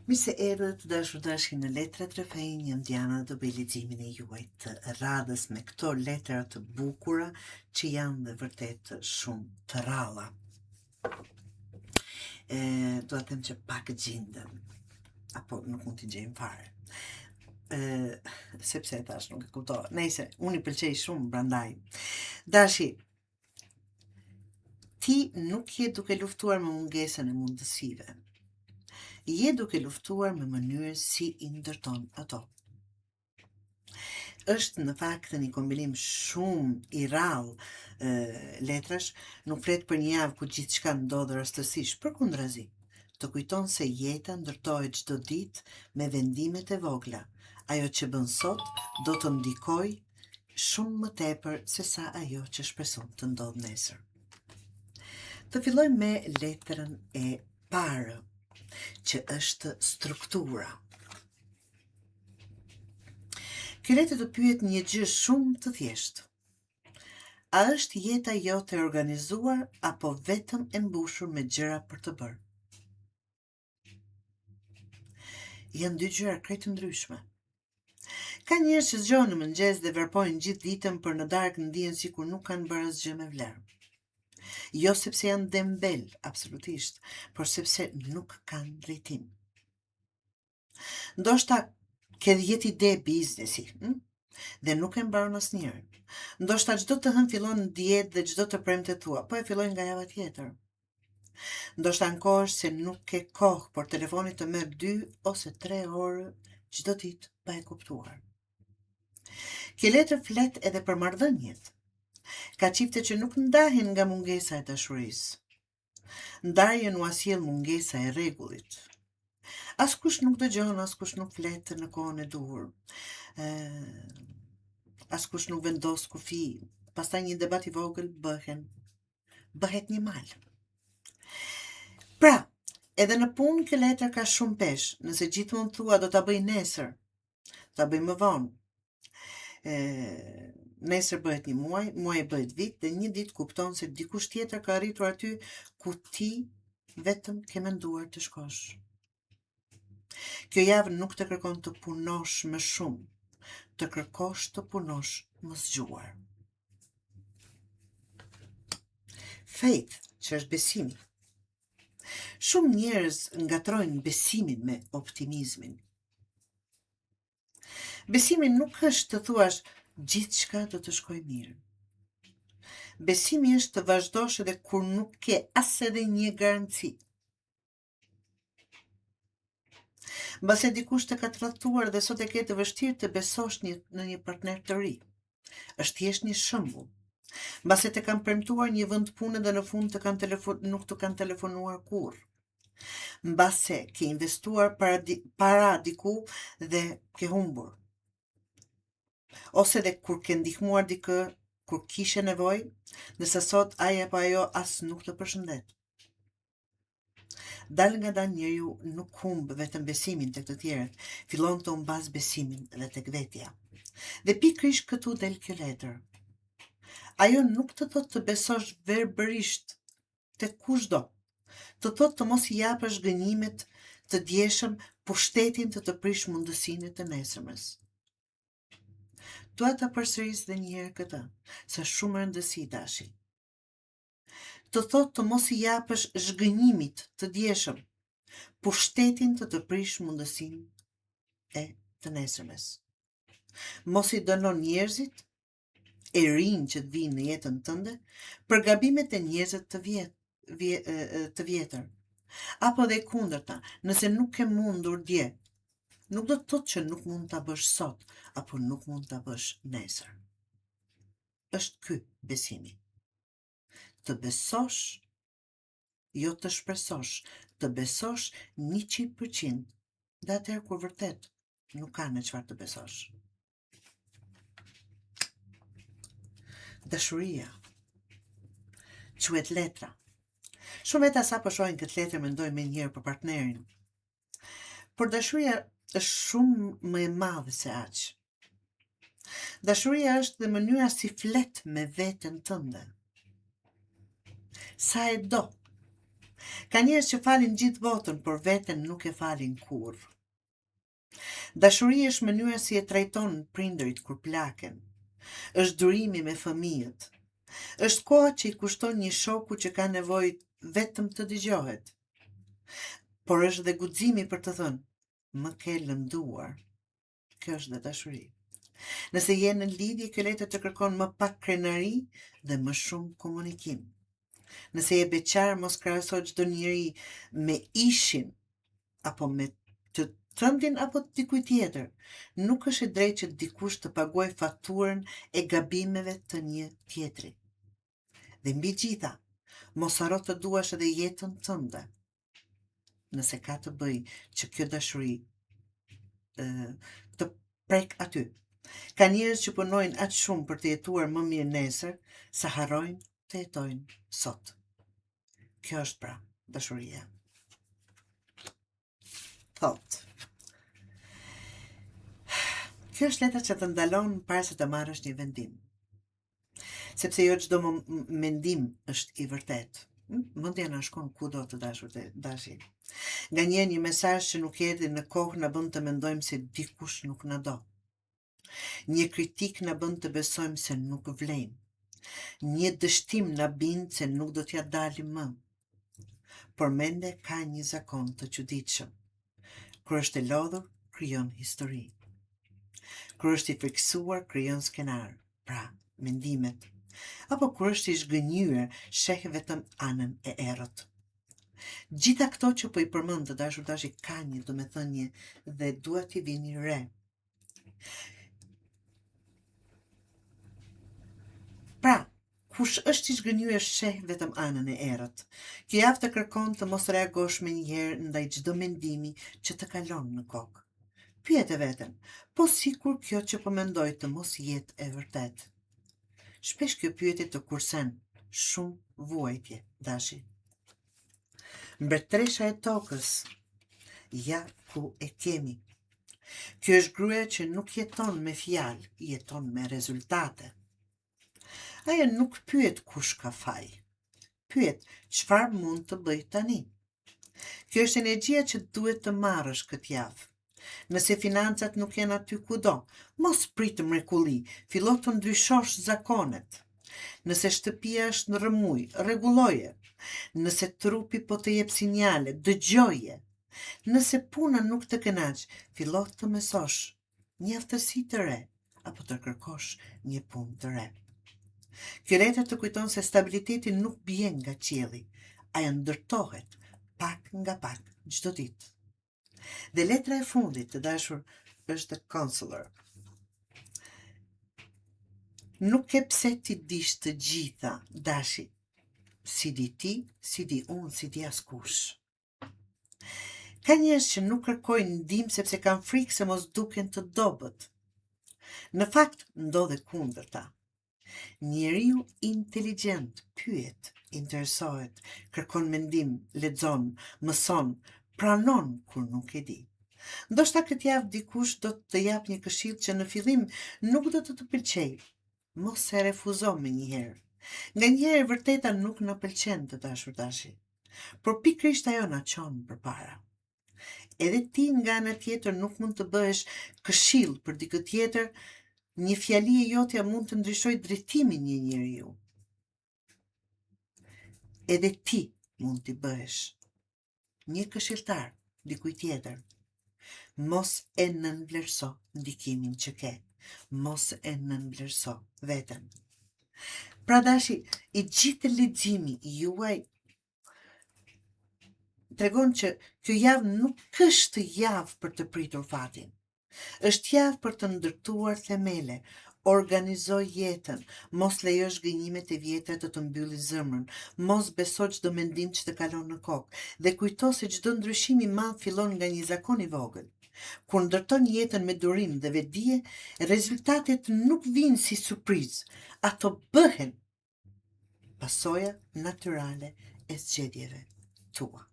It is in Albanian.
Mirë se erdhët të dashur dashki në Letrat Rrafejnë, jam Diana, do bëj leximin e juaj të radhës me këto letra të bukura që janë dhe vërtet shumë të ralla. Do të them që pak gjindën, apo nuk mund t'i gjejmë fare. Sepse tash nuk e kuptova. Nëse unë i pëlqej shumë prandaj. Dashi, ti nuk je duke luftuar me mungesën e mundësive. Je duke luftuar me mënyrë si i ndërton ato. Është në fakt një kombinim shumë i rallë letrash, nuk flet për një javë ku gjithçka ndodh rastësisht, përkundrazi. Të kujton se jeta ndërtohet çdo ditë me vendimet e vogla. Ajo që bën sot do të ndikojë shumë më tepër se sa ajo që shpreson të ndodh nesër. Të filloj me letrën e parë, që është struktura. Kjo letër të pyet një gjë shumë të thjeshtë. A është jeta jote e organizuar apo vetëm e mbushur me gjëra për të bërë? Janë dy gjëra krejt të ndryshme. Ka njerëz që zgjohen në mëngjes dhe verpojnë gjithë ditën, për në darkë ndihen sikur nuk kanë bërë asgjë me vlerë. Jo sepse janë dembel, absolutisht, por sepse nuk kanë drejtim. Ndoshta ke 10 ide biznesi, dhe nuk e mbaron asnjëherë. Ndoshta çdo të hënë fillon në dietë dhe çdo të premte tua, po e fillojnë nga java tjetër. Ndoshta ankohesh se nuk ke kohë, por telefoni të merr 2 ose 3 orë çdo ditë pa e kuptuar. Kjo letër flet edhe për marrëdhëniet. Ka çifte që nuk ndahen nga mungesa e dashurisë. Ndarjen u asjell mungesa e rregullit. Askush nuk dëgjon, askush nuk flet në kohën e duhur. Askush nuk vendos kufi. Pastaj një debat i vogël bëhet një mal. Pra, edhe në punë kjo letër ka shumë peshë. Nëse gjithmonë thua do ta bëj nesër, ta bëj më vonë. Nesër bëhet një muaj bëhet vit, dhe një ditë kupton se dikush tjetër ka arritur aty ku ti vetëm ke menduar të shkosh. Kjo javë nuk të kërkon të punosh më shumë, të kërkosh të punosh më zgjuar. Faith, që është besimi. Shumë njerëz ngatrojnë besimin me optimizmin. Besimi nuk është të thuash gjithçka do të shkojë mirë. Besimi është të vazhdosh edhe kur nuk ke as edhe një garanci. Mbase dikush të ka tradhtuar dhe sot e ke të vështirë të besosh në një partner të ri. Është thjesht një shembull. Mbase të kanë premtuar një vend pune dhe në fund nuk të kanë telefonuar kurrë. Mbase ke investuar para diku dhe ke humbur. Ose dhe kur ke ndihmuar dikë kur kishe nevojë, ndërsa sot ai apo ajo as nuk të përshëndet. Dal nga dal njeriu nuk humb vetëm besimin tek të tjerët, fillon të humbas besimin edhe tek vetja. Dhe pikërisht këtu del kjo letër. Ajo nuk të thotë të besosh verbërisht tek kushdo. Të thotë të mos i japësh gënjimet të djeshëm pushtetin të prish mundësinë të nesërmes. Dua ta përsëris edhe një herë këtë, sa shumë rëndësi dashi. Të thotë të mos i japësh zhgënjimit të djeshëm pushtetin të prish mundësinë e të nesërmes. Mos i dënon njerëzit e rinj që të vinë në jetën tënde për gabimet e njerëzve të vjetër. Apo dhe kundërta, nëse nuk ke mundur dje, nuk do të thotë që nuk mund ta bësh sot, apo nuk mund ta bësh nesër. Është ky besimi. Të besosh, jo të shpresosh, të besosh 100%, dhe atëherë kur vërtet nuk ka në çfarë të besosh. Dashuria. Quhet letra. Shumë veta sa po shohin këtë letër mendojnë me njëherë për partnerin. Por dashuria është shumë më e madhe se aq. Dashuria është dhe mënyra si flet me veten tënde. Sa e do. Ka njerëz që falin gjithë botën, por veten nuk e falin kurrë. Dashuria është mënyra si e trajton prindërit kur plaken. Është durimi me fëmijët. Është koha që i kushton një shoku që ka nevojë vetëm të dëgjohet. Por është dhe guximi për të thënë, më ke lënduar. Kjo është dhe dashuri. Nëse je në lidhje, kjo letër të kërkon më pak krenari dhe më shumë komunikim. Nëse je beqar, mos krahaso çdo njeri me ishin apo me të tëndin apo të dikuj tjetër. Nuk është e drejtë që dikush të paguaj faturën e gabimeve të një tjetri. Dhe mbi gjitha, mos haro të duash edhe jetën tënde. Nëse ka të bëj që kjo dashuri të prek aty. Ka njerëz që punojnë aq shumë për të jetuar më mirë nesër, sa harrojnë të jetojnë sot. Kjo është pra dashuria. Thot. Kjo është letra që të ndalon para se të marrësh një vendim. Sepse jo çdo mendim është i vërtet. Mendja na shkon kudo të dashur të dashi. Nganjëherë një mesazh që nuk erdhi në kohë na bën të mendojmë se dikush nuk na do. Një kritik na bën të besojmë se nuk vlejmë. Një dështim na bind se nuk do t'ja dalim më. Por mende ka një zakon të çuditshëm. Kur është e lodhur, krijon histori. Kur është i friksuar, krijon skenar. Pra, mendimet. Apo kur është i zhgënjyer, sheh vetëm anën e errët. Gjitha këto që po i përmend të dashur tashi ka një domethënie dhe duhet t'i vini re. Pra, kush është i zhgënjyer sheh vetëm anën e errët. Kjo javë të kërkon të mos reagosh menjëherë ndaj çdo mendimi që të kalon në kokë. Pyet e veten, po sikur kjo që po mendoj të mos jetë e vërtet. Shpesh kjo pyetje të kursen shumë vuajtje, dashi. Mbretëresha e tokës, ja ku e kemi. Kjo është gruaja që nuk jeton me fjalë, jeton me rezultate. Ajo nuk pyet kush ka faj. Pyet çfarë mund të bëj tani. Kjo është energjia që duhet të marrësh këtë javë. Nëse financat nuk janë aty kudo, mos prit mrekulli, fillo të ndryshosh zakonet. Nëse shtëpia është në rrëmuj, rregulloje. Nëse trupi po të jep sinjale, dëgjoje. Nëse puna nuk të kënaq, fillo të mësosh një aftësi të re apo të kërkosh një punë të re. Kjo letër të kujton se stabiliteti nuk bjen nga qielli, ajo ndërtohet pak nga pak çdo ditë. Dhe letra e fundit të dashur është The Counselor. Nuk e pse ti dish të gjitha, dashi. Si di ti, si di unë, si di askush. Ka njerëz që nuk kërkojnë ndihmë sepse kanë frikë se mos duken të dobët. Në fakt, ndodhe kundërta. Njeriu inteligjent pyet, interesohet, kërkon mendim, lexon, mëson, pranon kur nuk e di. Ndoshta këtë javë dikush do të jap një këshill që në fillim nuk do të pëlqejë. Mos e refuzo menjëherë. Nganjëherë e vërteta nuk na pëlqen të dashur tashi, por pikërisht ajo na çon përpara. Edhe ti nga ana tjetër nuk mund të bëhesh këshill për dikë tjetër, një fjali e jotja mund të ndryshojë drejtimin një njeriu. Edhe ti mund t'i bëhesh një këshilltar dikujt tjetër. Mos e nënvlerëso ndikimin që ke. Mos e nënvlerëso veten. Pra dashi, i gjithë leximi juaj tregon që kjo javë nuk është javë për të pritur fatin. Është javë për të ndërtuar themele. Organizo jetën, mos lejo zhgënjimet e vjetra të mbylli zemrën, mos beso çdo mendim që të kalon në kokë, dhe kujto se çdo ndryshim i madh fillon nga një zakon i vogël. Kur ndërton jetën me durim dhe vetdije, rezultatet nuk vinë si surprizë, ato bëhen pasoja natyrale e zgjedhjeve tua.